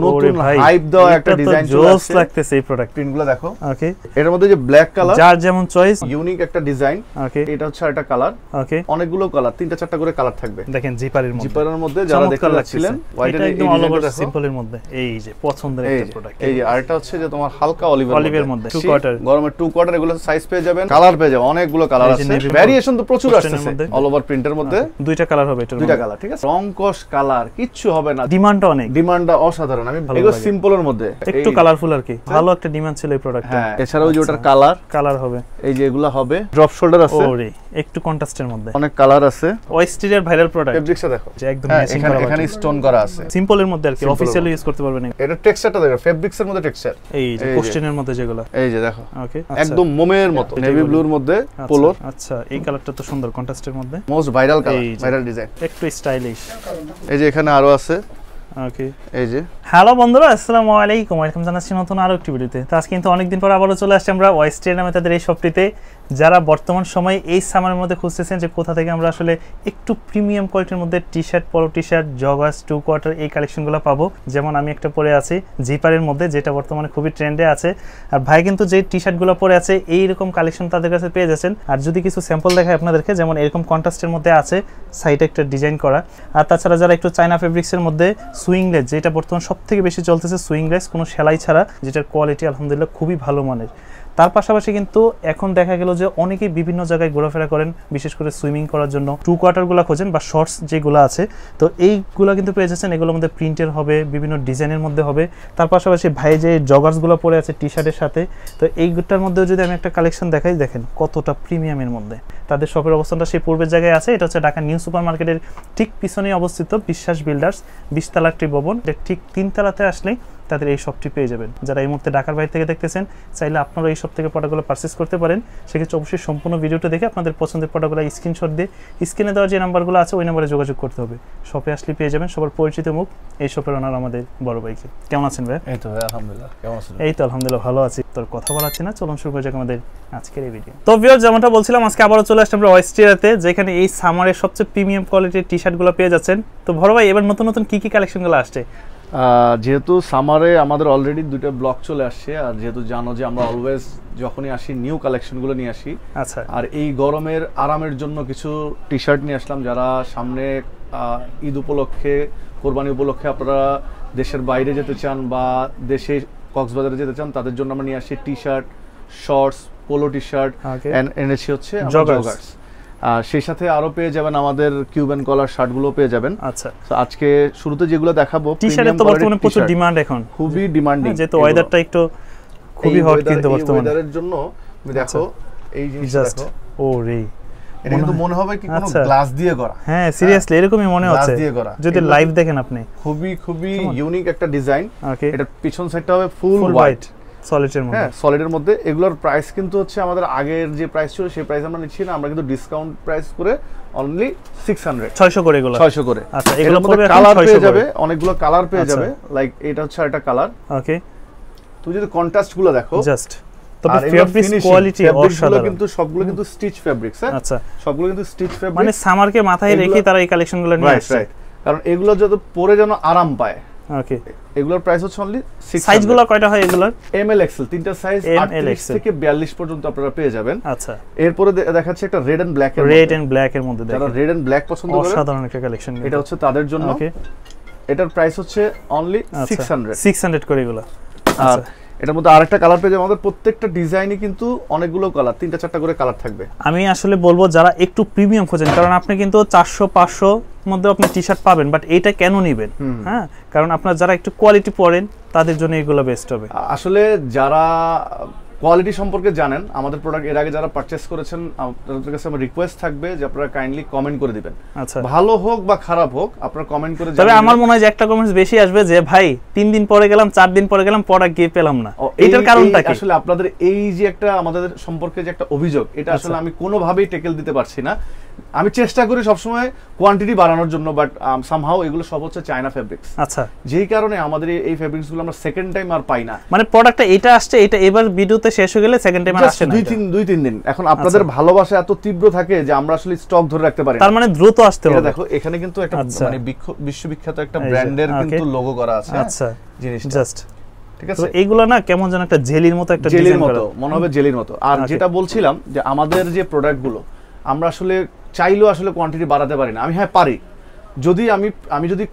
নতুন হাইপ দাও একটা ডিজাইন জোস লাগতেছে এই প্রোডাক্ট প্রিন্টগুলো দেখো। ওকে, এর মধ্যে যে ব্ল্যাক কালার যার যেমন চয়েস, ইউনিক একটা ডিজাইন। ওকে, এটা হচ্ছে একটা কালার। ওকে, অনেকগুলো কালার, তিনটা চারটা করে কালার থাকবে। দেখেন জিপারের মধ্যে যারা দেখতে যাচ্ছিলেন এটা একদম অল ওভার সিম্পলের মধ্যে, এই যে পছন্দের একটা প্রোডাক্ট। এই যে আরেকটা হচ্ছে যে তোমার হালকা অলিভের মধ্যে 2 কোয়ার্টার, গরমের 2 কোয়ার্টার, এগুলো সাইজ পেয়ে যাবেন, কালার পেয়ে যাবেন, অনেকগুলো কালার আছে, ভেরিয়েশন তো প্রচুর আসছে অল ওভার প্রিন্টের মধ্যে। দুইটা কালার হবে, এটা দুইটা কালার, ঠিক আছে, রং কস কালার কিচ্ছু হবে না, ডিমান্ডটা অনেক, ডিমান্ডটা অসাধারণ। আমি এগুলো সিম্পলের মধ্যে একটু কালারফুল আর কি, ভালো একটা ডিমান্ড ছিল এই প্রোডাক্টটা। হ্যাঁ, এছাড়াও যে ওটার কালার হবে, এই যে এগুলা হবে ড্রপ শোল্ডার আছে, ওরে একটু কন্ট্রাস্টের মধ্যে অনেক কালার আছে। ওয়েস্টিরিয়ার ভাইরাল প্রোডাক্ট, ফেব্রিক্সটা দেখো যে একদম ম্যাচিং করা, এখানে স্টোন করা আছে, সিম্পলের মধ্যে আর কি, অফিশিয়ালি ইউজ করতে পারবেন। এটা টেক্সচারটা দেখো, ফেব্রিক্সের মধ্যে টেক্সচার, এই যে কোশ্চেনের মধ্যে যেগুলো, এই যে দেখো, ওকে, একদম মোমের মতো নেভি ব্লুর মধ্যে পোলো। আচ্ছা, এই কালারটা তো সুন্দর, কন্ট্রাস্টের মধ্যে most viral colour, viral design, একটু স্টাইলিশ। এই যে এখানে আরো আছে, ওকে, এই যে হ্যালো বন্ধুরা, আসসালামু আলাইকুম, ওয়েলকাম জানাচ্ছি নতুন আরো একটি ভিডিওতে। তো আজকে কিন্তু অনেকদিন পর আবারও চলে আসছি আমরা ওয়েস্টার্ন নামে তাদের এই শপটিতে। যারা বর্তমান সময়ে এই সামারের মধ্যে খুঁজতেছেন যে কোথা থেকে আমরা আসলে একটু প্রিমিয়াম কোয়ালিটির মধ্যে টি শার্ট, পলো টি শার্ট, জগার্স, 2 কোয়ার্টার এই কালেকশনগুলো পাবো। যেমন আমি একটা পরে আছি জিপারের মধ্যে, যেটা বর্তমানে খুবই ট্রেন্ডে আছে। আর ভাই কিন্তু যে টি শার্টগুলো পরে আছে এইরকম কালেকশন তাদের কাছে পেয়ে যাচ্ছেন। আর যদি কিছু স্যাম্পল দেখায় আপনাদেরকে, যেমন এরকম কন্ট্রাস্টের মধ্যে আছে, সাইডে একটা ডিজাইন করা। আর তাছাড়া যারা একটু চায়না ফেব্রিক্সের মধ্যে সুইংলেস, যেটা বর্তমান সব থেকে বেশি চলতেছে, সুইংলেস কোনো সেলাই ছাড়া, যেটার কোয়ালিটি আলহামদুলিল্লাহ খুবই ভালো মানের। তার পাশাপাশি কিন্তু এখন দেখা গেল যে অনেকেই বিভিন্ন জায়গায় ঘোরাফেরা করেন, বিশেষ করে সুইমিং করার জন্য 2 কোয়ার্টারগুলো খোঁজেন বা শর্টস যেগুলো আছে, তো এইগুলো কিন্তু পেয়ে যাচ্ছেন। এগুলোর মধ্যে প্রিন্টের হবে, বিভিন্ন ডিজাইনের মধ্যে হবে। তার পাশাপাশি ভাই যে জগার্সগুলো পরে আছে টি শার্টের সাথে, তো এইটার মধ্যেও যদি আমি একটা কালেকশন দেখাই, দেখেন কতটা প্রিমিয়ামের মধ্যে। তাদের শপের অবস্থানটা সেই পূর্বের জায়গায় আছে, এটা হচ্ছে ঢাকা নিউ সুপার মার্কেটের ঠিক পিছনেই অবস্থিত বিশ্বাস বিল্ডার্স 20 তলা একটি ভবন, ঠিক 3 তলাতে আসলেই তাদের এই শপটি পেয়ে যাবেন। যারা এই মুহূর্তে ঢাকার বাইরে থেকে দেখতেছেন, চাইলে আপনারা এই শপ থেকে প্রোডাক্টগুলো পারচেস করতে পারেন। সেক্ষেত্রে অবশ্যই সম্পূর্ণ ভিডিওটা দেখে আপনাদের পছন্দের প্রোডাক্টগুলো স্ক্রিনশট দিয়ে স্ক্রিনে দেওয়া যে নাম্বারগুলো আছে ওই নাম্বারে যোগাযোগ করতে হবে। শপে আসলে পেয়ে যাবেন সবার পরিচিত মুখ, এই শপের ওনার আমাদের বড় ভাইকে। কেমন আছেন ভাই? এই তো ভাই আলহামদুলিল্লাহ, কেমন আছেন? এই তো আলহামদুলিল্লাহ ভালো আছি। তোর কথা বলাচ্ছি না, চলুন শুরু করা যাক আমাদের আজকের এই ভিডিও। তো ভিউয়ার, যেমনটা বলছিলাম, আজকে আবারও চলে আসলাম আমরা ওয়েস্টারিয়াতে, যেখানে এই সামারের সবচেয়ে প্রিমিয়াম কোয়ালিটির টি শার্টগুলো পেয়ে যাচ্ছেন। তো বড় ভাই, এবার নতুন নতুন কি কি কালেকশনগুলো আসছে? যেহেতু সামারে আমাদের অলরেডি 2টা ব্লক চলে আসছে, আর যেহেতু জানো যে আমরা অলওয়েজ যখনই আসি নিউ কালেকশনগুলো নিয়ে আসি। আচ্ছা, আর এই গরমের আরামের জন্য কিছু টি শার্ট নিয়ে আসলাম, যারা সামনে ঈদ উপলক্ষে, কোরবানি উপলক্ষে আপনারা দেশের বাইরে যেতে চান বা দেশে কক্সবাজারে যেতে চান, তাদের জন্য আমরা নিয়ে আসি T shirt, shorts, polo T shirt, এনেছি হচ্ছে জগার্স। সেই সাথে আরো পেয়ে যাবেন আমাদের কিউবান কলার শার্টগুলো পেয়ে যাবেন। আচ্ছা, তো আজকে শুরুতে যেগুলো দেখাবো, টি শার্টের তো বর্তমানে প্রচুর ডিমান্ড, এখন খুবই ডিমান্ডিং, যেহেতু ওয়েদারটা একটু খুবই হট, কিন্তু বর্তমানে ওয়েদারের জন্য দেখো এই জিনিসটা দেখো, ওরে এটা কিন্তু মনে হবে কি কোনো গ্লাস দিয়ে করা। হ্যাঁ, সিরিয়াসলি এরকমই মনে হচ্ছে যদি লাইভ দেখেন আপনি। খুবই ইউনিক একটা ডিজাইন। ওকে, এটা পিছন সাইডটা হবে ফুল হোয়াইট সলিডের মধ্যে। হ্যাঁ, সলিডের মধ্যে। এগুলোর প্রাইস কিন্তু হচ্ছে আমাদের আগের যে প্রাইস ছিল সেই প্রাইস আমরা নিচ্ছি না, আমরা কিন্তু ডিসকাউন্ট প্রাইস করে অনলি 600 করে, এগুলো 600 করে। আচ্ছা, এগুলোর মধ্যে কালার পেয়ে যাবে, অনেকগুলো কালার পেয়ে যাবে। লাইক এটা হচ্ছে একটা কালার। ওকে, তুমি যদি কন্ট্রাস্ট গুলো দেখো জাস্ট, তবে ফেব্রিক কোয়ালিটি অসাধারণ, কিন্তু সবগুলো কিন্তু স্টিচ ফেব্রিক্স। হ্যাঁ, আচ্ছা, সবগুলো কিন্তু স্টিচ ফেব্রিক, মানে সামারকে মাথায় রেখে তারা এই কালেকশনগুলো নিয়ে আসছে, কারণ এগুলো যত পরে যেন আরাম পায়। ওকে, এগুলোর প্রাইস হচ্ছে অনলি 600। সাইজগুলো কয়টা হয় এগুলোর? এমএল এক্সেল, তিনটা সাইজ 38 থেকে 42 পর্যন্ত আপনারা পেয়ে যাবেন। আচ্ছা, এরপরে দেখাচ্ছে একটা রেড এন্ড ব্ল্যাক এর মধ্যে, যারা রেড এন্ড ব্ল্যাক পছন্দ করেন, অসাধারণ একটা কালেকশন, এটা হচ্ছে তাদের জন্য। ওকে, এটার প্রাইস হচ্ছে অনলি 600 করে এগুলো। আচ্ছা, এটার মধ্যে আরেকটা কালার পেয়ে যাবেন। আমাদের প্রত্যেকটা ডিজাইনই কিন্তু অনেকগুলো কালার, 3টা 4টা করে কালার থাকবে। আমি আসলে বলবো যারা একটু প্রিমিয়াম খোঁজেন, কারণ আপনি কিন্তু 400-500 মধ্যে আপনি টি শার্ট পাবেন, বাট এইটা কেন নেবেন? হ্যাঁ, কারণ আপনারা যারা একটু কোয়ালিটি পড়েন তাদের জন্য এগুলো বেস্ট হবে। আসলে যারা কোয়ালিটি সম্পর্কে জানেন, আমাদের প্রোডাক্ট এর আগে যারা পারচেজ করেছেন, আপনাদের কাছে আমার রিকোয়েস্ট থাকবে যে আপনারা কাইন্ডলি কমেন্ট করে দিবেন। আচ্ছা, ভালো হোক বা খারাপ হোক আপনারা কমেন্ট করে জানাবেন। তবে আমার মনে হয় যে একটা কমেন্টস বেশি আসবে যে ভাই 3 দিন পরে গেলাম, 4 দিন পরে গেলাম, প্রোডাক্ট গিয়ে পেলাম না। এটার কারণটা কি? আসলে আপনাদের এই যে একটা আমাদের সম্পর্কে যে একটা অভিযোগ, এটা আসলে আমি কোনোভাবেই টেকেল দিতে পারছি না। আমি চেষ্টা করি সবসময় কোয়ান্টিটি বাড়ানোর জন্য, বাট সামহাউ এগুলো সব হচ্ছে চায়না ফেব্রিক্স। আচ্ছা, যেই কারণে আমাদের এই ফেব্রিক্স গুলো আমরা সেকেন্ড টাইম আর পাই না। মানে প্রোডাক্টটা এটা আসছে, এটা এবার ভিডিওতে শেষ হয়ে গেলে সেকেন্ড টাইম আর আসে না, 2-3 দিন। এখন আপনাদের ভালোবাসা এত তীব্র থাকে যে আমরা আসলে স্টক ধরে রাখতে পারি না, তার মানে দ্রুত আসতে হবে। দেখো এখানে কিন্তু একটা মানে বিশ্ববিখ্যাত একটা ব্র্যান্ডের কিন্তু লোগো করা আছে। আচ্ছা, জিনিসটা জাস্ট ঠিক আছে। এইগুলো না কেমন যেন একটা জেলির মতো, একটা জেলির মতো মনে হবে, জেলির মতো। আর যেটা বলছিলাম যে আমাদের যে প্রোডাক্টগুলো আমরা আসলে চাইলেও আসলে কোয়ান্টিটি বাড়াতে পারি না। আমি হ্যাঁ পারি, যদি আমি যদি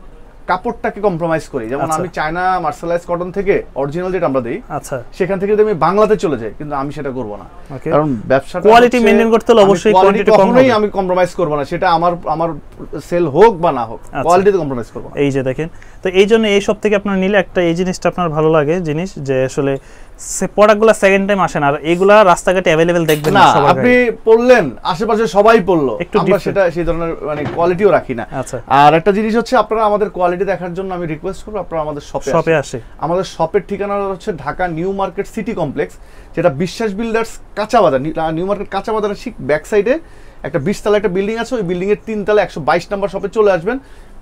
কাপড়টাকে কম্প্রোমাইজ করি, যেমন আমি চায়না মার্শালাইজ কটন থেকে অরিজিনাল যেটা আমরা দেই, আচ্ছা, সেখান থেকে যদি আমি বাংলাতে চলে যাই, কিন্তু আমি সেটা করব না, কারণ ব্যবসাটা কোয়ালিটি মেইনটেইন করতে হলে অবশ্যই কোয়ান্টিটি কম হবে। আমি কম্প্রোমাইজ করব না, সেটা আমার সেল হোক বা না হোক, কোয়ালিটিতে কম্প্রোমাইজ করব না। এই যে দেখেন, তো এই জন্য এই সব থেকে আপনার নিলে একটা এই জিনিসটা আপনার ভালো লাগে জিনিস, যে আসলে প্রোডাক্টগুলো সেকেন্ড টাইম আসে না, আর এগুলা রাস্তাঘাটে अवेलेबल দেখবেন না সবাই। আপনি পড়লেন, আশেপাশে সবাই পড়লো, আমরা সেটা সেই ধরনের মানে কোয়ালিটিও রাখি না। আচ্ছা, আর একটা জিনিস হচ্ছে, আপনারা আমাদের কোয়ালিটি দেখার জন্য আমি রিকোয়েস্ট করব, আপনারা আমাদের শপে আসে। আমাদের শপের ঠিকানা হচ্ছে Dhaka new market city complex, যেটা বিশ্বাস বিল্ডার্স কাঁচা বাজার, নিউ মার্কেট কাঁচা বাজারের ঠিক ব্যাক সাইডে একটা 20 তলা একটা বিল্ডিং আছে। ওই বিল্ডিং এর 3 তলা 122 নাম্বার শপে চলে আসবেন।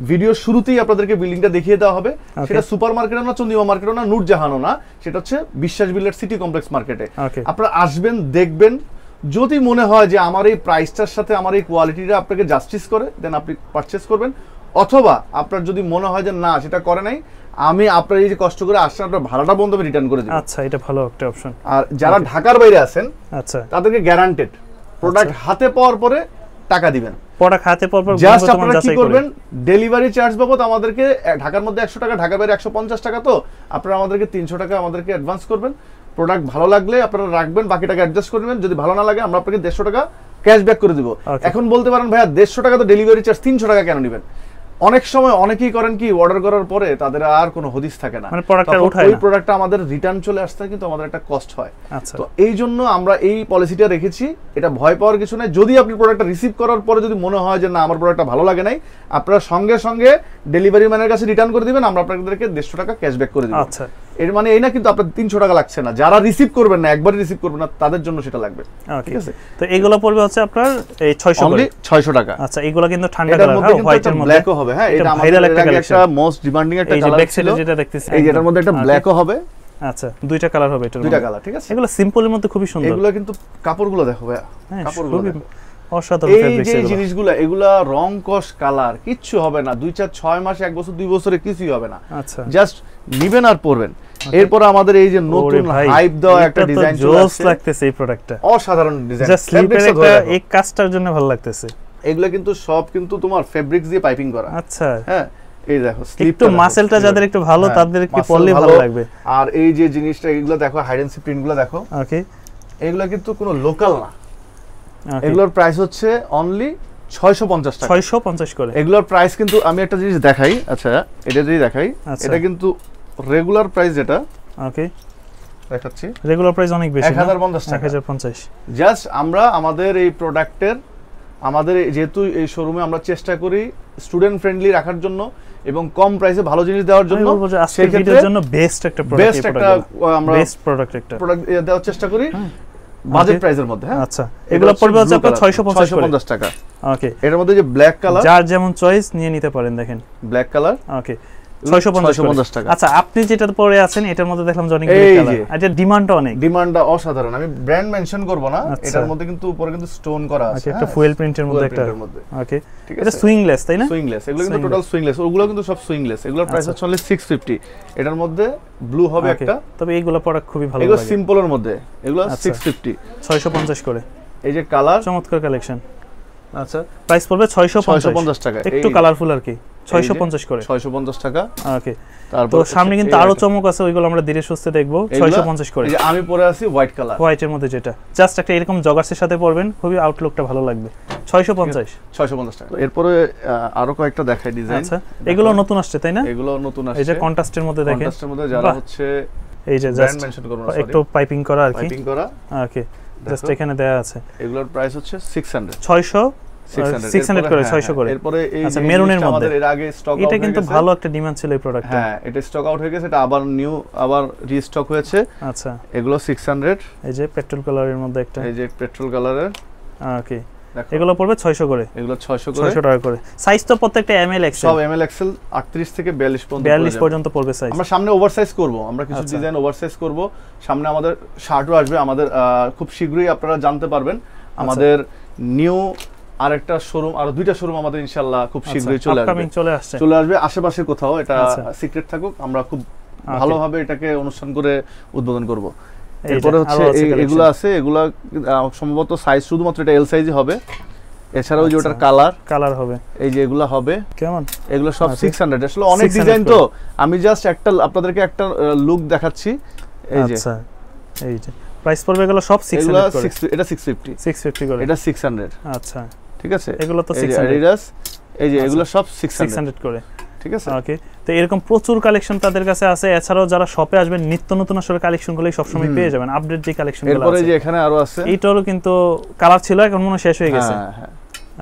ভিডিও শুরুতেই আপনাদেরকে বিল্ডিংটা দেখিয়ে দেওয়া হবে। সেটা সুপার মার্কেটও না, চন্দিমা মার্কেটও না, নূরজাহানও না, সেটা হচ্ছে বিশ্বাস বিল্ডার্স সিটি কমপ্লেক্স মার্কেটে। আপনারা আসবেন, দেখবেন, যদি মনে হয় যে আমার এই প্রাইসটার সাথে আমার এই কোয়ালিটিটা আপনাকে জাস্টিস করে, দেন আপনি পারচেস করবেন। অথবা আপনার যদি মনে হয় যে না, সেটা করে নাই, আমি আপনার এই যে কষ্ট করে আসছেন, আপনার ভাড়াটা বন্ধ আমি রিটার্ন করে দেব। আচ্ছা, এটা ভালো একটা অপশন। আর যারা ঢাকার বাইরে আছেন, আচ্ছা, তাদেরকে গ্যারান্টেড প্রোডাক্ট হাতে পাওয়ার পরে টাকা দিবেন। প্রোডাক্ট হাতে পাওয়ার পর জাস্ট আপনারা কি করবেন, ডেলিভারি চার্জ বাবদ আমাদেরকে ঢাকার মধ্যে 100 টাকা, ঢাকার বাইরে 150 টাকা, তো আপনারা আমাদেরকে 300 টাকা আমাদেরকে অ্যাডভান্স করবেন। প্রোডাক্ট ভালো লাগলে আপনারা রাখবেন, বাকি টাকা অ্যাডজাস্ট করে নেবেন। যদি ভালো না লাগে আমরা আপনাকে 150 টাকা ক্যাশব্যাক করে দিব। এখন বলতে পারেন ভাইয়া 150 টাকা তো ডেলিভারি চার্জ, 300 টাকা কেন নেবেন? অনেক সময় অনেকেই করেন কি, অর্ডার করার পরে তাদের আর কোনো হদিস থাকে না, মানে প্রোডাক্টটা উঠায় না, ওই প্রোডাক্টটা আমাদের রিটার্ন চলে আসতে কিন্তু আমাদের একটা কষ্ট হয়। আচ্ছা, তো এই জন্য আমরা এই পলিসিটা রেখেছি। এটা ভয় পাওয়ার কিছু নাই। যদি আপনি প্রোডাক্টটা রিসিভ করার পরে যদি মনে হয় যে না, আমার প্রোডাক্টটা ভালো লাগে নাই, আপনারা সঙ্গে সঙ্গে ডেলিভারি ম্যানের কাছে রিটার্ন করে দিবেন, আমরা আপনাদেরকে 150 টাকা ক্যাশব্যাক করে দিব। আচ্ছা, এর মানে এই না কিন্তু আপনার 300 টাকা লাগছে না। যারা রিসিভ করবেন না, একবারই রিসিভ করবেন না, তাদের জন্য সেটা লাগবে। ঠিক আছে, তো এগুলো পড়বে হচ্ছে আপনার এই 600 টাকা। আচ্ছা, এগুলো কিন্তু ঠান্ডা কালার, হ্যাঁ, হোয়াইটের মধ্যে ব্ল্যাকও হবে। হ্যাঁ, এটা ভাইরাল একটা মোস্ট ডিমান্ডিং একটা কালার ছিল, যেটা দেখতেছেন, এই যেটার মধ্যে একটা ব্ল্যাকও হবে। আচ্ছা, দুইটা কালার হবে, এটা দুইটা কালার। ঠিক আছে, এগুলো সিম্পলের মধ্যে খুবই সুন্দর। এগুলো কিন্তু কাপড়গুলো দেখো ভাইয়া, কাপড়গুলো অসাধারণ ফেব্রিক্স। এই জিনিসগুলো, এগুলা রং কস কালার কিচ্ছু হবে না, 2-4-6 মাস, 1 বছর 2 বছরে কিছুই হবে না। আচ্ছা, জাস্ট নিবেন আর পরবেন। এরপর আমাদের এই যে নতুন হাইপ দেওয়া একটা ডিজাইন চলে আসছে, লাগতেছে এই প্রোডাক্টটা, অসাধারণ ডিজাইন, জাস্ট স্লিপের একটা এই কাজটার জন্য ভালো লাগতেছে। এগুলো কিন্তু সব কিন্তু তোমার ফেব্রিক্স দিয়ে পাইপিং করা। আচ্ছা, হ্যাঁ, এই দেখো একটু মাসেলটা যাদের একটু ভালো, তাদেরকে পরলে ভালো লাগবে। আর এই যে জিনিসটা, এগুলো দেখো, হাইড এন্ড সিক প্রিন্টগুলো দেখো। ওকে, এগুলো কিন্তু কোনো লোকাল না, এগুলোর প্রাইস হচ্ছে অনলি 650 টাকা, 650 করে। এগুলোর প্রাইস কিন্তু আমি একটা জিনিস দেখাই। আচ্ছা, এটা যদি দেখাই, এটা কিন্তু রেগুলার প্রাইস যেটা, ওকে, দেখাচ্ছি, রেগুলার প্রাইস অনেক বেশি, 1050 টাকা, 1050। জাস্ট আমরা আমাদের এই প্রোডাক্টের, আমাদের যেহেতু এই শোরুমে আমরা চেষ্টা করি স্টুডেন্ট ফ্রেন্ডলি রাখার জন্য এবং কম প্রাইসে ভালো জিনিস দেওয়ার জন্য, সেই ভিডিওর জন্য বেস্ট একটা আমরা বেস্ট প্রোডাক্ট দেওয়ার চেষ্টা করি বাজেট প্রাইসের মধ্যে। হ্যাঁ, আচ্ছা, এগুলো পড়বে হচ্ছে আপনার 650 টাকা। ওকে, এর মধ্যে যে ব্ল্যাক কালার, যার যেমন চয়েস নিয়ে নিতে পারেন। দেখেন, ব্ল্যাক কালার, ওকে, 650 টাকা। আচ্ছা, আপনি যেটা পরে আছেন, এটার মধ্যে দেখলাম অনেক কালার, এটা ডিমান্ডটা অনেক, ডিমান্ডটা অসাধারণ। আমি ব্র্যান্ড মেনশন করব না, এটার মধ্যে কিন্তু উপরে কিন্তু স্টোন করা আছে, একটা ফুয়েল প্রিন্টের মধ্যে একটা। ওকে, এটা সুইংলেস, তাই না? সুইংলেস, এগুলো কিন্তু টোটাল সুইংলেস, ওগুলো কিন্তু সব সুইংলেস। এগুলোর প্রাইস হচ্ছে অনলি 650। এটার মধ্যে ব্লু হবে একটা, তবে এইগুলো পড়া খুবই ভালো লাগে। এগুলো সিম্পলের মধ্যে, এগুলো 650, 650 করে। এই যে কালার, চমৎকার কালেকশন। আচ্ছা, প্রাইস পড়বে 650 টাকা, একটু কালারফুল আর কি, 650 করে, 650 টাকা। ওকে, তারপর সামনে কিন্তু আরো চমক আছে, ওইগুলো আমরা ধীরে সুস্থে দেখবো। 650 করে। এই যে আমি পরে আছি হোয়াইট কালার, হোয়াইটের মধ্যে, যেটা জাস্ট একটা এরকম জগার্সের সাথে পরবেন, খুবই আউটলুকটা ভালো লাগবে। 650 টাকা। এরপরে আরো কয়েকটা দেখাই ডিজাইন। আচ্ছা, এগুলো নতুন আসছে, তাই না? এগুলো নতুন আসছে, এই যে কন্ট্রাস্টের মধ্যে দেখেন, কন্ট্রাস্টের মধ্যে যারা হচ্ছে এই যে জাস্ট একটু পাইপিং করা আর কি, পাইপিং করা। ওকে, জাস্ট এখানে দেয়া আছে। এগুলোর প্রাইস হচ্ছে 600 করে, 600 করে। এরপরে এই আচ্ছা, মেরুনের মধ্যে আমাদের এর আগে স্টক আউট হয়ে গেছে, এটা কিন্তু ভালো একটা ডিমান্ড ছিল এই প্রোডাক্টটা। হ্যাঁ, এটা স্টক আউট হয়ে গেছে, এটা আবার নিউ, আবার রিস্টক হয়েছে। আচ্ছা, এগুলো 600। এই যে পেট্রোল কালারের মধ্যে একটা, এই যে পেট্রোল কালারের, ওকে, দেখো এগুলো পড়বে 600 করে, এগুলো 600 করে, 600 টাকা করে। সাইজ তো প্রত্যেকটা এমএল এক্সেল, সব এমএল এক্সেল 38 থেকে 42 পর্যন্ত, 42 পর্যন্ত পড়বে সাইজ। আমরা সামনে ওভারসাইজ করব, আমরা কিছু আচ্ছা। ডিজাইন ওভারসাইজ করব, সামনে আমাদের শার্টও আসবে আমাদের, খুব শীঘ্রই আপনারা জানতে পারবেন আমাদের নিউ আরেকটা শোরুম, আর দুইটা শোরুম আমাদের ইনশাআল্লাহ খুব শীঘ্রই চলে আসবে, চলে আসবে আশেপাশে কোথাও, এটা সিক্রেট থাকুক, আমরা খুব ভালোভাবে এটাকে অনুষ্ঠান করে উদ্বোধন করব। এরপরে হচ্ছে এগুলো আছে, এগুলা সম্ভবত সাইজ শুধুমাত্র এটা এল সাইজই হবে, এছাড়াও যে ওটার কালার হবে, এই যে এগুলা হবে কেমন, এগুলো সব 600। আসলে অনেক ডিজাইন তো, আমি জাস্ট একটা আপনাদেরকে একটা লুক দেখাচ্ছি। এই যে আচ্ছা, এই যে প্রাইস পড়বে এগুলো সব 600 করে, এটা 650 করে, এটা 600। আচ্ছা ঠিক আছে, এগুলো তো 600, অ্যাডিডাস এই যে এগুলো সব 600 করে, ঠিক আছে। ওকে, তো এরকম প্রচুর কালেকশন তাদের কাছে আছে। এছাড়াও যারা শপে আসবেন নিত্য নতুন আসলে কালেকশনগুলোই সবসময় পেয়ে যাবেন, আপডেট যে কালেকশনগুলো আছে। এরপরে যে এখানে আরো আছে, এইটারও কিন্তু কালার ছিল, এখন মনে শেষ হয়ে গেছে। হ্যাঁ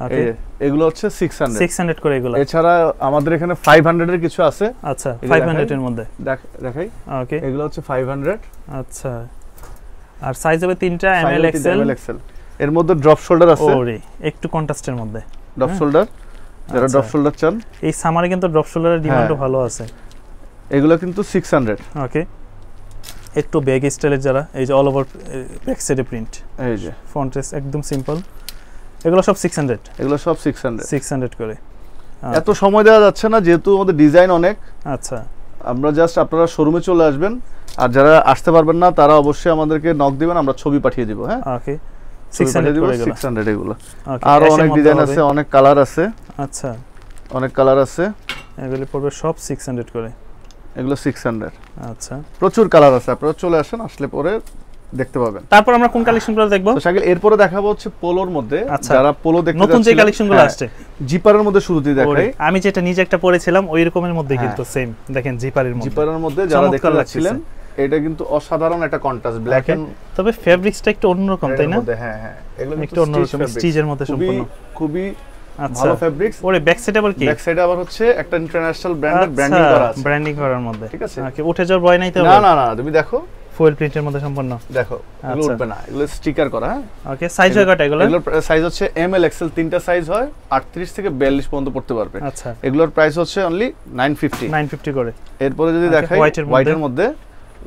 ওকে, এগুলো হচ্ছে 600 করে এগুলো। এছাড়া আমাদের এখানে 500 এর কিছু আছে। আচ্ছা, 500 এর মধ্যে দেখাই। ওকে, এগুলো হচ্ছে 500। আচ্ছা, আর সাইজ হবে 3টা এমএল এক্সেল। এর মধ্যে ড্রপ শোল্ডার আছে, ওরে একটু কন্ট্রাস্টের মধ্যে ড্রপ শোল্ডার, যারা ড্রপ শোল্ডার চান। এই সামারে কিন্তু ড্রপ শোল্ডারের ডিমান্ডও ভালো আছে। এগুলো কিন্তু 600। ওকে, একটু ব্যাগ স্টাইলের যারা, এই যে অল ওভার ব্যাক সাইডে প্রিন্ট, এই যে ফ্রন্টেস একদম সিম্পল, এগুলো সব 600। এগুলো সব 600 করে। এত সময় দেওয়া যাচ্ছে না যেহেতু আমাদের ডিজাইন অনেক। আচ্ছা, আমরা জাস্ট আপনারা শোরুমে চলে আসবেন, আর যারা আসতে পারবেন না তারা অবশ্যই আমাদেরকে নক দিবেন, আমরা ছবি পাঠিয়ে দিব। হ্যাঁ ওকে, 600 এগুলো। আরো অনেক ডিজাইন আছে, অনেক কালার আছে। আচ্ছা, অনেক কালার আছে, এগুলো পড়বে সব 600 করে, এগুলো 600। আচ্ছা, প্রচুর কালার আছে, আপনারা চলে আসেন, আসলে পরে দেখতে পাবেন। তারপর আমরা কোন কালেকশনগুলো দেখব? তো শাকিল, এরপরে দেখাবো হচ্ছে পোলোর মধ্যে, যারা পোলো দেখতে নতুন যে কালেকশনগুলো আসছে, জিপারের মধ্যে শুরুতেই দেখাই। আমি যেটা নিজে একটা পরেছিলাম ওই রকমের মধ্যে, কিন্তু সেম দেখেন জিপারের মধ্যে যারা দেখতে যাচ্ছিলেন, এটা কিন্তু অসাধারণ একটা কন্ট্রাস্ট, ব্ল্যাক এন্ড, তবে ফেব্রিক্সটা একটু অন্যরকম, তাই না? হ্যাঁ, এগুলো একটু অন্যরকম স্টিচের মধ্যে সম্পূর্ণ, খুবই ভালো ফেব্রিক্স। ওরে ব্যাক সাইড আবার কি? ব্যাক সাইডে আবার হচ্ছে একটা ইন্টারন্যাশনাল ব্র্যান্ডের ব্র্যান্ডিং করা আছে, ব্র্যান্ডিং করার মধ্যে, ঠিক আছে। ওকে, উঠে যাওয়ার ভয় নাই তো? না, তুমি দেখো ফুল প্রিন্টের মধ্যে সম্পূর্ণ, দেখো এগুলো উঠবে না, এগুলো স্টিকার করা। হ্যাঁ, ওকে, সাইজ হয় কত এগুলো? এগুলোর সাইজ হচ্ছে এম এল এক্সেল, তিনটা সাইজ হয়, 38 থেকে 42 পর্যন্ত পড়তে পারবে। আচ্ছা, এগুলোর প্রাইস হচ্ছে অনলি 950 করে। এরপরে যদি দেখাই হোয়াইটের মধ্যে,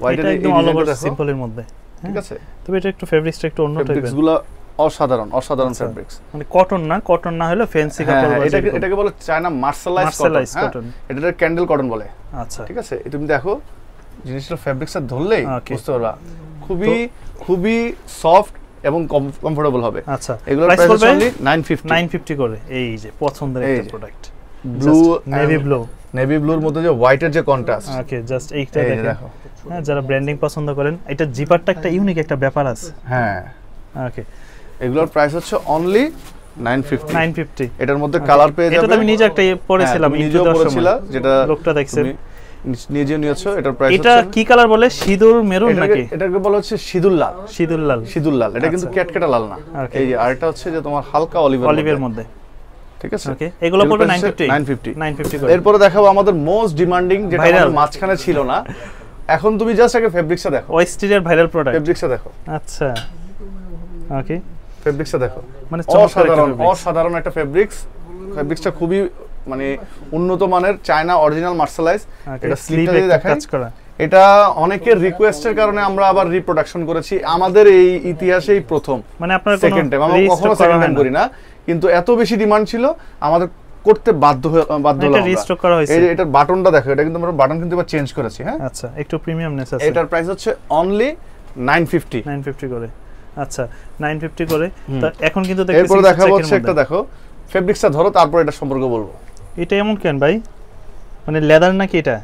হোয়াইটের একদম অল ওভার সিম্পলের মধ্যে, ঠিক আছে। তবে এটা একটু ফেব্রিক্সটা একটু অন্য টাইপের, ফেব্রিক্সগুলো অসাধারণ ফেব্রিক্স, মানে কটন না হলো ফ্যান্সি কাপড়, এটাকে বলে চায়না মার্শালাইজ কটন, এটা ক্যান্ডেল কটন বলে। আচ্ছা, ঠিক আছে, তুমি দেখো জিনিসটা ফেব্রিক্সটা ধরলেই বুঝতে পারবা, খুবই সফট এবং কমফোর্টেবল হবে। আচ্ছা, এগুলোর প্রাইস হচ্ছে 950 করে। এই যে পছন্দের একটা প্রোডাক্ট, ব্লু নেভি ব্লুর মধ্যে যে হোয়াইটের যে কন্ট্রাস্ট। ওকে, জাস্ট এইটা দেখো। হ্যাঁ, যারা ব্র্যান্ডিং পছন্দ করেন, এটা জিপারটা একটা ইউনিক একটা ব্যাপার আছে। হ্যাঁ, ওকে, এগুলোর প্রাইস হচ্ছে অনলি 950। এটার মধ্যে কালার পেয়ে যাবে। এটা আমি নিজে একটা পরেছিলাম, নিজেও পরেছিলা, যেটা লোকটা দেখছেন নিজে নিয়েছো। এটার প্রাইস এটা কি কালার বলে? সিঁদুর মেরুন নাকি? এটাকে বলা হচ্ছে সিঁদুর লাল। এটা কিন্তু ক্যাটকেটা লাল না। এই যে আরেকটা হচ্ছে যে তোমার হালকা অলিভের মধ্যে, ঠিক আছে। ওকে, এগুলো পড়বে 950 করে। এরপরে দেখাবো আমাদের মোস্ট ডিমান্ডিং, যেটা আমাদের মাঝখানে ছিল না। এখন তুমি জাস্ট আগে ফেব্রিক্সটা দেখো, ওয়েস্টের ভাইরাল প্রোডাক্ট, ফেব্রিক্সটা দেখো। আচ্ছা, ওকে, ফেব্রিক্সটা দেখো, মানে অসাধারণ একটা ফেব্রিক্সটা খুবই মানে উন্নত মানের চায়না অরিজিনাল মার্শালাইজ। এটা স্লিভটা দিয়ে দেখাই, এটা অনেকের রিকোয়েস্টের কারণে আমরা আবার রিপ্রোডাকশন করেছি, আমাদের এই ইতিহাসেই প্রথম, মানে আপনারা সেকেন্ড টাইম, আমরা কখনো সেকেন্ড টাইম করি না, কিন্তু এত বেশি ডিমান্ড ছিল আমাদের করতে বাধ্য হলাম। রিস্টক করা হয়েছে। এই যে এটার বাটনটা দেখো, এটা কিন্তু আমরা বাটন কিন্তু এবার চেঞ্জ করেছি। হ্যাঁ, আচ্ছা, একটু প্রিমিয়ামনেস আছে। এটার প্রাইস হচ্ছে অনলি 950 করে। আচ্ছা, 950 করে। তো এখন কিন্তু দেখতেছি, এরপর দেখাবো হচ্ছে একটা, দেখো ফেব্রিক্সটা ধরো, তারপর এটা সম্পর্কে বলবো। এটা এমন কেন ভাই, মানে লেদার নাকি এটা?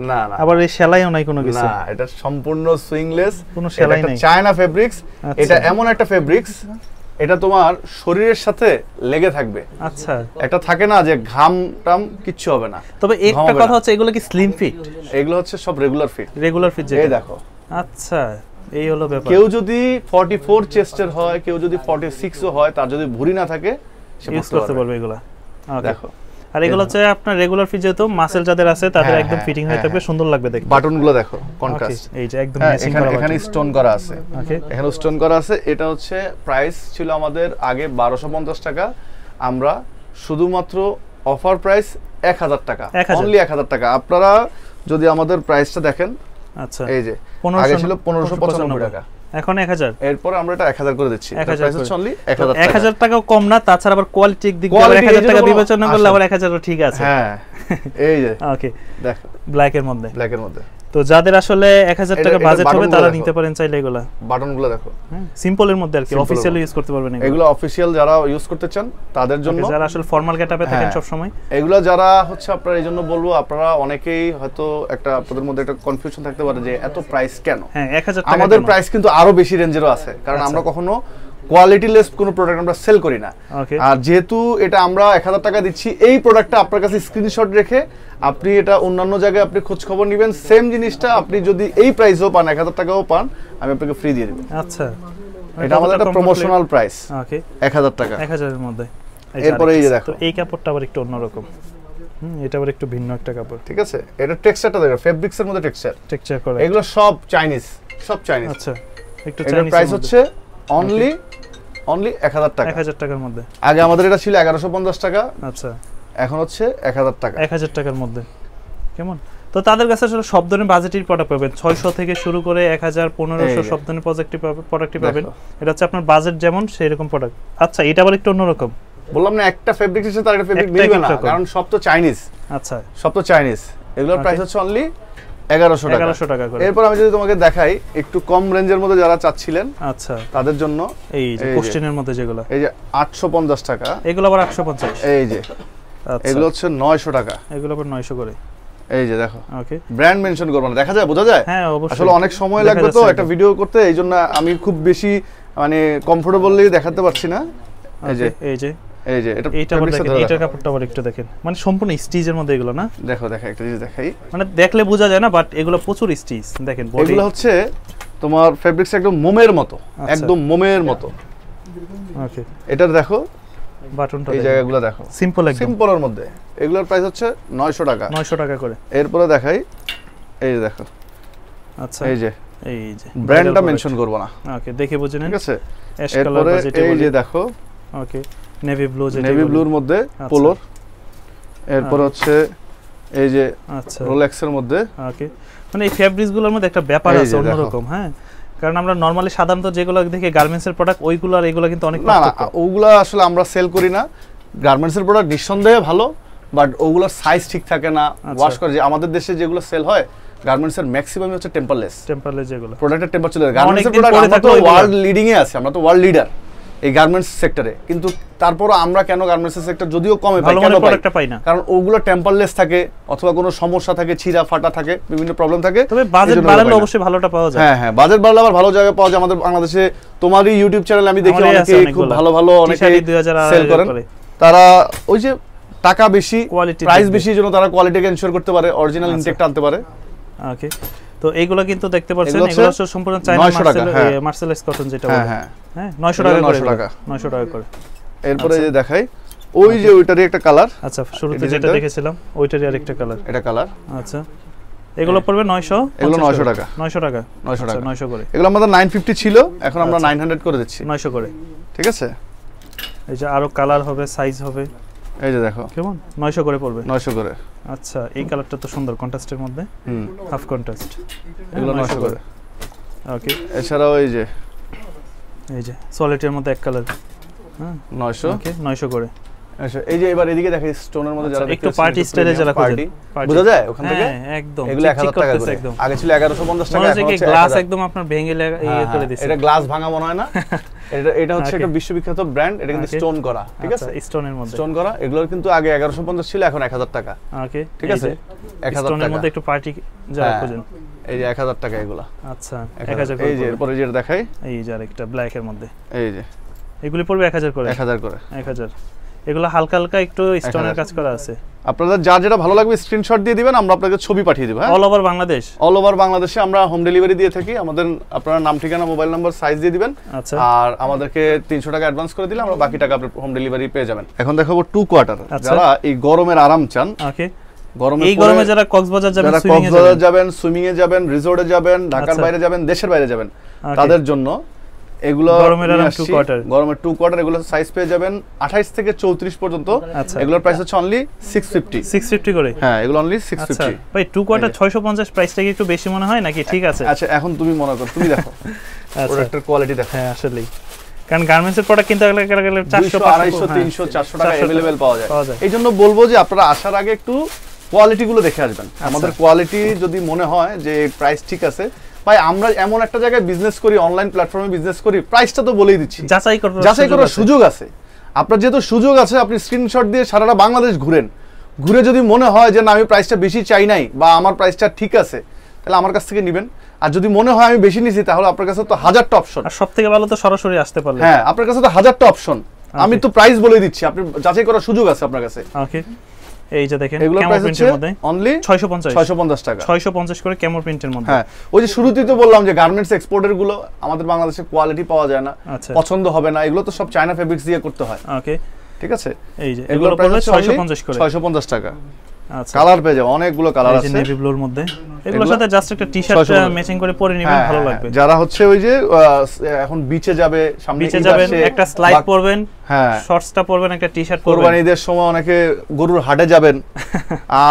না, আবার এই সেলাইও নাই কোনো কিছু? না, এটা সম্পূর্ণ সুইংলেস, কোনো সেলাই নাই, চায়না ফেব্রিক্স। এটা এমন একটা ফেব্রিক্স, এটা তোমার শরীরের সাথে লেগে থাকবে। আচ্ছা, এটা থাকে না যে ঘাম টাম কিচ্ছু হবে না। তবে একটা কথা হচ্ছে, এগুলো কি স্লিম ফিট? এগুলো হচ্ছে সব রেগুলার ফিট, এই দেখো। আচ্ছা, এই হলো ব্যাপার। কেউ যদি 44 চেস্টের হয়, কেউ যদি 46 ও হয়, তার যদি ভুঁড়ি না থাকে, সে ইউজ করতে পারবে এগুলা। দেখো, আর এগুলো হচ্ছে আপনার রেগুলার ফিট, যেহেতু মাসেল যাদের আছে তাদের একদম ফিটিং হয়ে থাকবে, সুন্দর লাগবে দেখতে। বাটনগুলো দেখো কন্ট্রাস্ট, এই যে একদম ম্যাচিং করা, এখানে স্টোন করা আছে। ওকে, এখানে স্টোন করা আছে। এটা হচ্ছে প্রাইস ছিল আমাদের আগে 1250 টাকা, আমরা শুধুমাত্র অফার প্রাইস 1000 টাকা, অনলি 1000 টাকা। আপনারা যদি আমাদের প্রাইসটা দেখেন, আচ্ছা এই যে আগে ছিল 1595 টাকা, এখন 1000, এরপর আমরা এটা 1000 করে দিচ্ছি। 1000 হচ্ছে অনলি 1000 টাকা। 1000 টাকাও কম না, তাছাড়া আবার কোয়ালিটি দিক দিয়ে 1000 টাকা বিবেচনা করলে আবার 1000ও ঠিক আছে। হ্যাঁ, এই যে ওকে, দেখো ব্ল্যাকের মধ্যে, ব্ল্যাকের মধ্যে। তো যাদের আসলে 1000 টাকা বাজেট হবে তারা নিতে পারেন চাইলে এগুলা। বাটনগুলো দেখো, সিম্পলের মধ্যে আর কি, অফিশিয়াল ইউজ করতে পারবেন এগুলো। অফিশিয়াল যারা ইউজ করতে চান তাদের জন্য, যারা আসলে ফর্মাল গেটআপে থাকেন সব সময়, এগুলো যারা হচ্ছে আপনারা, এই জন্য বলবো, আপনারা অনেকেই হয়তো একটা আপনাদের মধ্যে একটা কনফিউশন থাকতে পারে যে এত প্রাইস কেন। হ্যাঁ, 1000 টাকা। আমাদের প্রাইস কিন্তু আরো বেশি রেঞ্জেরও আছে, কারণ আমরা কখনো কোয়ালিটি লেস কোনো প্রোডাক্ট আমরা সেল করি না। আর যেহেতু এটা আমরা 1000 টাকা দিচ্ছি, এই প্রোডাক্টটা আপনার কাছে স্ক্রিনশট রেখে আপনি এটা অন্যান্য জায়গায় আপনি খোঁজ খবর নেবেন, সেম জিনিসটা আপনি যদি এই প্রাইসও পান, 1000 টাকাও পান, আমি আপনাকে ফ্রি দিয়ে দেব। আচ্ছা, এটা আমাদের একটা প্রমোশনাল প্রাইস। ওকে, 1000 টাকা, 1000 এর মধ্যে। এরপরে এই যে দেখো, এই কাপড়টা আবার একটু অন্যরকম, এটা আবার একটু ভিন্ন একটা কাপড়, ঠিক আছে। এটা টেক্সচারটা দেখো, ফেব্রিক্স এর মধ্যে টেক্সচার করে, এগুলো সব চাইনিজ, সব চাইনিজ। আচ্ছা, একটু এটার চাইনিজ প্রাইস হচ্ছে অনলি 1000 টাকা। 1000 টাকার মধ্যে। আগে আমাদের এটা ছিল 1150 টাকা, আচ্ছা, এখন হচ্ছে 1000 টাকা। 1000 টাকার মধ্যে। কেমন? তো তাদের কাছে আসলে সব ধরনের বাজেটের প্রোডাক্ট পাবেন, 600 থেকে শুরু করে 1000, 1500 সব ধরনের প্রোডাক্টই পাবেন। এটা হচ্ছে আপনার বাজেট যেমন সেই রকম প্রোডাক্ট। আচ্ছা, এটা আবার একটু অন্যরকম। বললাম না, একটা ফেব্রিক এসে তার একটা ফেব্রিক মিলবে না, কারণ সব তো চাইনিজ। আচ্ছা, সব তো চাইনিজ। এগুলোর প্রাইস হচ্ছে অনলি 1100 টাকা। 1100 টাকা করে। এরপর আমি যদি তোমাকে দেখাই একটু কম রেঞ্জের মধ্যে যারা চাচ্ছিলেন, আচ্ছা, তাদের জন্য এই যে কোশ্চেনের মধ্যে যেগুলো, এই যে 850 টাকা, এগুলো আবার 850। এই যে এগুলো হচ্ছে 900 টাকা, এগুলো আবার 900 করে। এই যে দেখো, ওকে, ব্র্যান্ড মেনশন করব না, দেখা যায়, বোঝা যায়। হ্যাঁ, অবশ্যই। আসলে অনেক সময় লাগবে তো একটা ভিডিও করতে, এইজন্য আমি খুব বেশি মানে কমফোর্টেবলি দেখাতে পারছি না। এই যে এই যে এটা আবার দেখেন, এটার কাপড়টা আবার একটু দেখেন, মানে সম্পূর্ণ স্টিচের মধ্যে এগুলো না। দেখো একটা জিনিস দেখাই, মানে দেখলে বোঝা যায় না, বাট এগুলো প্রচুর স্টিচ। দেখেন এগুলো হচ্ছে তোমার ফেব্রিক্স একদম মোমের মতো, একদম মোমের মতো। ওকে, এটা দেখো বাটনটা, এই জায়গাগুলো দেখো, সিম্পল, একদম সিম্পলের মধ্যে। এগুলোর প্রাইস হচ্ছে 900 টাকা, 900 টাকা করে। এরপরে দেখাই, এই যে দেখো, আচ্ছা, এই যে ব্র্যান্ডটা মেনশন করব না, ওকে, দেখে বুঝে নেন, ঠিক আছে। অ্যাশ কালার এরপরে ভেজিটেবল, এই যে দেখো, ওকে, নেভি ব্লু, নেভি ব্লুর মধ্যে পোলোর। এরপর হচ্ছে এই যে আচ্ছা, রোলেক্সের মধ্যে। ওকে, মানে এই ফেব্রিক্স গুলোর মধ্যে একটা ব্যাপার আছে অন্যরকম। হ্যাঁ, কারণ আমরা নরমালি সাধারণত যেগুলো দেখি গার্মেন্টস এর প্রোডাক্ট, ওইগুলো আর এগুলো কিন্তু অনেক পার্থক্য। না, ওগুলা আসলে আমরা সেল করি না। গার্মেন্টস এর প্রোডাক্ট নিঃসন্দেহে ভালো, বাট ওগুলোর সাইজ ঠিক থাকে না, ওয়াশ করে। যে আমাদের দেশে যেগুলো সেল হয় গার্মেন্টস এর ম্যাক্সিমাম হচ্ছে টেম্পারলেস যেগুলো, প্রোডাক্টের টেম্পার চলে যায়। গার্মেন্টস এর প্রোডাক্ট আমরা তো ওয়ার্ল্ড লিডিং এ আছি, আমরা তো ওয়ার্ল্ড লিডার এই গার্মেন্টস সেক্টরে, কিন্তু তারপরও আমরা কেন গার্মেন্টস সেক্টর যদিও কমে পাই, কেন পাই না? কারণ ওগুলো টেম্পারলেস থাকে, অথবা কোনো সমস্যা থাকে, ছিঁড়া ফাটা থাকে, বিভিন্ন প্রবলেম থাকে। তবে বাজেট বাড়ালে অবশ্যই ভালোটা পাওয়া যায়। হ্যাঁ, বাজেট বাড়লে আবার ভালো জায়গায় পাওয়া যায়। আমাদের বাংলাদেশে তোমারই ইউটিউব চ্যানেল আমি দেখি অনেকে খুব ভালো ভালো অনেকে সেল করেন, তারা ওই যে টাকা বেশি, প্রাইস বেশি, জন্য তারা কোয়ালিটিকে এনশিওর করতে পারে, অরিজিনাল ইনটেকটা আনতে পারে। ওকে, তো এইগুলো কিন্তু দেখতে পাচ্ছেন, এগুলো হচ্ছে সম্পূর্ণ চায়না মার্সেলাইজ কটন, যেটা বলে। হ্যাঁ, 900 টাকা করে, 900 টাকা করে। এরপরে যে দেখাই, ওই যে ওইটারই একটা কালার। আচ্ছা, শুরুতে যেটা দেখেছিলাম ওইটারই আরেকটা কালার, এটা কালার। আচ্ছা, এগুলো পড়বে 900, এগুলো 900 টাকা, 900 টাকা, 900 টাকা, 900 করে। এগুলো আমাদের 950 ছিল, এখন আমরা 900 করে দিচ্ছি, 900 করে, ঠিক আছে। এই যে আরো কালার হবে, সাইজ হবে, এই যে দেখো, কেমন 900 করে পড়বে, 900 করে। আচ্ছা, এই কালারটা তো সুন্দর, কন্ট্রাস্টের মধ্যে, হাফ কন্ট্রাস্ট, এগুলো 900 করে। ওকে, এছাড়াও এই যে সলিডের মধ্যে এক কালার, হ্যাঁ, 900। ওকে, 900 করে। আচ্ছা, এই যে এবার এদিকে দেখি স্টোনের মধ্যে যারা একটু পার্টি স্টাইলে যারা খোঁজে, বোঝা যায় ওখান থেকে, হ্যাঁ, একদম এগুলো 1000 টাকা করে। আগে ছিল 1150 টাকা, এখন হচ্ছে গ্লাস একদম আপনার ভেঙে ইয়ে করে দিয়েছে। এটা গ্লাস ভাঙা মনে হয় না। এটা হচ্ছে একটা বিশ্ববিখ্যাত ব্র্যান্ড, এটা কিন্তু স্টোন করা, ঠিক আছে, স্টোনের মধ্যে স্টোন করা। এগুলোর কিন্তু আগে 1150 ছিল, এখন 1000 টাকা। ওকে, ঠিক আছে, 1000 টাকা। স্টোনের মধ্যে একটু পার্টি যারা খোঁজেন, এই যে 1000 টাকা এগুলো। আচ্ছা, 1000 করে। এই যে এরপরে যেটা দেখাই, এই যে আরেকটা ব্ল্যাক এর মধ্যে, এই যে এগুলি পড়বে 1000 করে, 1000 করে, 1000। এগুলো হালকা হালকা একটু স্টোনের কাজ করা আছে। আপনাদের যার যেটা ভালো লাগবে স্ক্রিনশট দিয়ে দিবেন, আমরা আপনাকে ছবি পাঠিয়ে দেব। হ্যাঁ, all over Bangladesh, all over বাংলাদেশে আমরা হোম ডেলিভারি দিয়ে থাকি। আমাদের আপনারা নাম ঠিকানা মোবাইল নাম্বার সাইজ দিয়ে দিবেন, আচ্ছা, আর আমাদেরকে 300 টাকা অ্যাডভান্স করে দিলে আমরা বাকি টাকা আপনার হোম ডেলিভারি পেয়ে যাবেন। এখন দেখাবো 2 কোয়ার্টার, যারা এই গরমের আরাম চান। ওকে, এই গরমে যারা কক্সবাজার যাবেন, সুইমিং এ যাবেন, রিসোর্টে যাবেন, ঢাকার বাইরে যাবেন, দেশের বাইরে যাবেন, তাদের জন্য এগুলো গরমের 2 কোয়ার্টার। এগুলো সাইজ পেয়ে যাবেন 28 থেকে 34 পর্যন্ত। এগুলোর প্রাইস হচ্ছে অনলি 650 করে। হ্যাঁ, এগুলো অনলি 650। ভাই 2 কোয়ার্টার 650 প্রাইসটা কি একটু বেশি মনে হয় নাকি ঠিক আছে? আচ্ছা, এখন তুমি মনে করো, তুমি দেখো প্রোডাক্টের কোয়ালিটি দেখো। হ্যাঁ, আসলেই, কারণ গার্মেন্টস এর প্রোডাক্ট কিনতে গেলে 400 250 300 400 টাকা अवेलेबल পাওয়া যায়। এইজন্য বলবো যে আপনারা আসার আগে একটু কোয়ালিটি গুলো দেখে আসবেন। আমাদের কোয়ালিটি যদি মনে হয় যে প্রাইস ঠিক আছে, ভাই আমরা এমন একটা জায়গায় বিজনেস করি, অনলাইন প্ল্যাটফর্মে বিজনেস করি, প্রাইসটা তো বলেই দিচ্ছি, যাচাই করার সুযোগ আছে। আপনার যেহেতু সুযোগ আছে, আপনি স্ক্রিনশট দিয়ে সারাটা বাংলাদেশ ঘুরে যদি মনে হয় যে না আমি প্রাইসটা বেশি চাই নাই বা আমার প্রাইসটা ঠিক আছে, তাহলে আমার কাছ থেকে নেবেন। আর যদি মনে হয় আমি বেশি নিছি, তাহলে আপনার কাছে তো হাজারটা অপশন। আর সবথেকে ভালো তো সরাসরি আসতে পারলে। হ্যাঁ, আপনার কাছে তো হাজারটা অপশন, আমি তো প্রাইস বলেই দিচ্ছি, আপনি যাচাই করার সুযোগ আছে আপনার কাছে। ওকে, এই যে দেখেন এগুলো প্রাইস হচ্ছে অনলি 650 টাকা, 650 করে ক্যামো প্রিন্টের মধ্যে। হ্যাঁ, ওই যে শুরুতেই তো বললাম যে গার্মেন্টস এক্সপোর্টের গুলো আমাদের বাংলাদেশে কোয়ালিটি পাওয়া যায় না, পছন্দ হবে না, এগুলো তো সব চায়না ফেব্রিক্স দিয়ে করতে হয়। ওকে, ঠিক আছে, এই যে এগুলো পড়বে 650 করে, 650 টাকা। আচ্ছা, কালার পেয়ে যাবে, অনেকগুলো কালার আছে নেভি ব্লুর মধ্যে। এগুলোর সাথে জাস্ট একটা টি-শার্ট ম্যাচিং করে পরে নেবেন, ভালো লাগবে। যারা হচ্ছে ওই যে এখন বিচে যাবে, সামনে বিচে যাবেন, একটা স্লাইড পরবেন, হ্যাঁ শর্টসটা পরবেন, একটা টি-শার্ট পরবেন। কুরবানিদের সময় অনেকে গরুর হাটে যাবেন,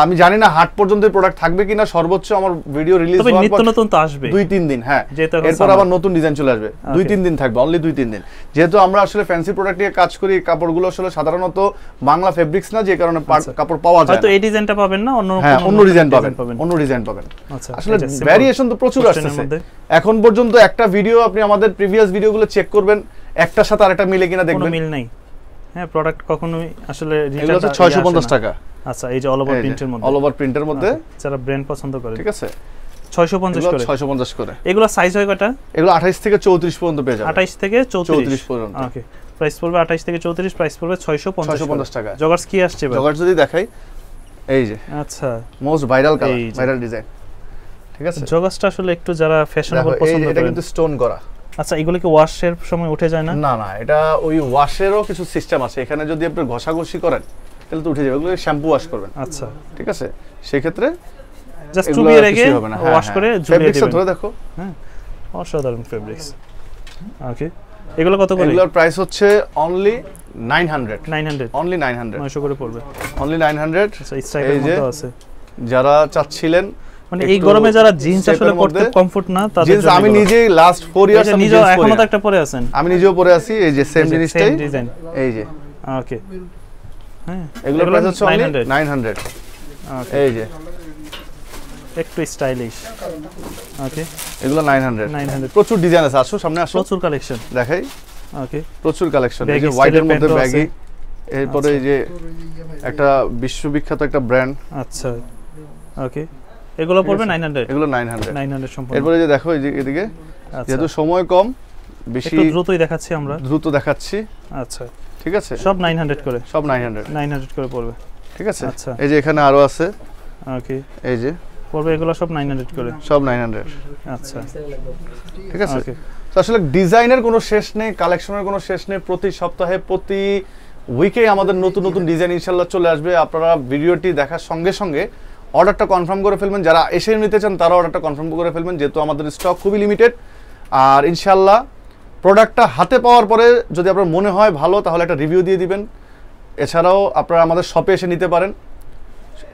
আমি জানি না হাট পর্যন্ত প্রোডাক্ট থাকবে কিনা, সর্বোচ্চ আমার ভিডিও রিলিজ হওয়ার পর নিত্য নতুন তো আসবে 2-3 দিন। হ্যাঁ, এরপর আবার নতুন ডিজাইন চলে আসবে, 2-3 দিন থাকবে, অনলি 2-3 দিন। যেহেতু আমরা আসলে ফ্যান্সি প্রোডাক্ট নিয়ে কাজ করি, কাপড়গুলো আসলে সাধারণত বাংলা ফেব্রিক্স না, যে কারণে কাপড় পাওয়া যায় না। হয়তো এই ডিজাইনটা পাবেন না, অন্য ডিজাইন পাবেন, অন্য ডিজাইন পাবেন। আচ্ছা, আসলে ভ্যারিয়েশন তো প্রচুর আসছে। এখন পর্যন্ত একটা ভিডিও আপনি আমাদের প্রিভিয়াস ভিডিওগুলো চেক করবেন, একটার সাথে আরেকটা মিলে কিনা দেখবেন, কোনো মিল নাই। হ্যাঁ, প্রোডাক্ট কখনোই আসলে এগুলো হচ্ছে 650 টাকা। আচ্ছা, এই যে অল ওভার প্রিন্টের মধ্যে, অল ওভার প্রিন্টের মধ্যে যারা ব্র্যান্ড পছন্দ করে, ঠিক আছে, 650 করে। এগুলো সাইজ হয় কয়টা? এগুলো 28 থেকে 34 পর্যন্ত পেয়ে যাবেন। 28 থেকে 34 পর্যন্ত। ওকে, প্রাইস পড়বে 28 থেকে 34, প্রাইস পড়বে 650 টাকা। জগার্স কি আসছে ভাই? জগার্স যদি দেখাই, এই যে আচ্ছা, most viral colour, viral design, ঠিক আছে। জগার্সটা আসলে একটু যারা ফ্যাশনেবল পছন্দ করে, এটা কিন্তু স্টোন করা। আচ্ছা, এগুলো কি ওয়াশের সময় উঠে যায় না? না না, এটা ওই ওয়াশেরও কিছু সিস্টেম আছে। এখানে যদি আপনি ঘষাঘষি করেন তাহলে তো উঠে যাবে, এগুলো শ্যাম্পু ওয়াশ করবেন। আচ্ছা, ঠিক আছে, সেই ক্ষেত্রে জাস্ট চুবিয়ে রেখে ওয়াশ করে ঝুলিয়ে দিবেন। ধরে দেখো, হ্যাঁ, অসাধারণ ফেব্রিক্স। ওকে, এগুলো কত করে? এগুলোর প্রাইস হচ্ছে অনলি 900 অনলি 900 900 করে পড়বে, অনলি 900। আচ্ছা, স্ট্রাইপের মধ্যে আছে। যারা চাচ্ছিলেন মানে এই গরমে যারা জিন্স আসলে পরতে কমফর্ট না, তাদের জন্য আমি নিজেই লাস্ট 4 ইয়ার্স আমি জিন্স পরি, এখনো তো একটা পরে আছেন, আমি নিজেও পরে আছি, এই যে সেম জিনিসটাই, এই যে। ওকে, হ্যাঁ, এগুলোর প্রাইস হচ্ছে অনলি 900। এই যে একটু স্টাইলিশ। ওকে, এগুলো 900। প্রচুর ডিজাইন আছে, আসো সামনে আসো, প্রচুর কালেকশন দেখাই। ওকে, প্রচুর কালেকশন, এই যে হোয়াইটের মধ্যে ব্যাগি, এরপরে এই যে একটা বিশ্ববিখ্যাত একটা ব্র্যান্ড। আচ্ছা, ওকে, এগুলো পড়বে 900। এগুলো 900 সম্পূর্ণ। এরপরে যে দেখো, এই যে এদিকে, যেহেতু সময় কম, বেশি একটু দ্রুতই দেখাচ্ছি আমরা, দ্রুত দেখাচ্ছি। আচ্ছা, ঠিক আছে, সব 900 করে, সব 900 করে পড়বে। ঠিক আছে। আচ্ছা, এই যে এখানে আরো আছে, ওকে, এই যে পড়বে, এগুলো সব 900 করে, সব 900। আচ্ছা, ঠিক আছে। তো আসলে ডিজাইনের কোনো শেষ নেই, কালেকশনের কোনো শেষ নেই। প্রতি সপ্তাহে, প্রতি উইকে আমাদের নতুন নতুন ডিজাইন ইনশাআল্লাহ চলে আসবে। আপনারা ভিডিওটি দেখার সঙ্গে সঙ্গে অর্ডারটা কনফার্ম করে ফেলবেন, যারা এসে নিতে চান তারা অর্ডারটা কনফার্ম করে ফেলবেন, যেহেতু আমাদের স্টক খুবই লিমিটেড। আর ইনশাআল্লাহ প্রোডাক্টটা হাতে পাওয়ার পরে যদি আপনার মনে হয় ভালো, তাহলে একটা রিভিউ দিয়ে দিবেন। এছাড়াও আপনারা আমাদের শপে এসে নিতে পারেন।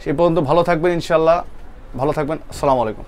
সেই পর্যন্ত ভালো থাকবেন ইনশাআল্লাহ, ভালো থাকবেন। আসসালামু আলাইকুম।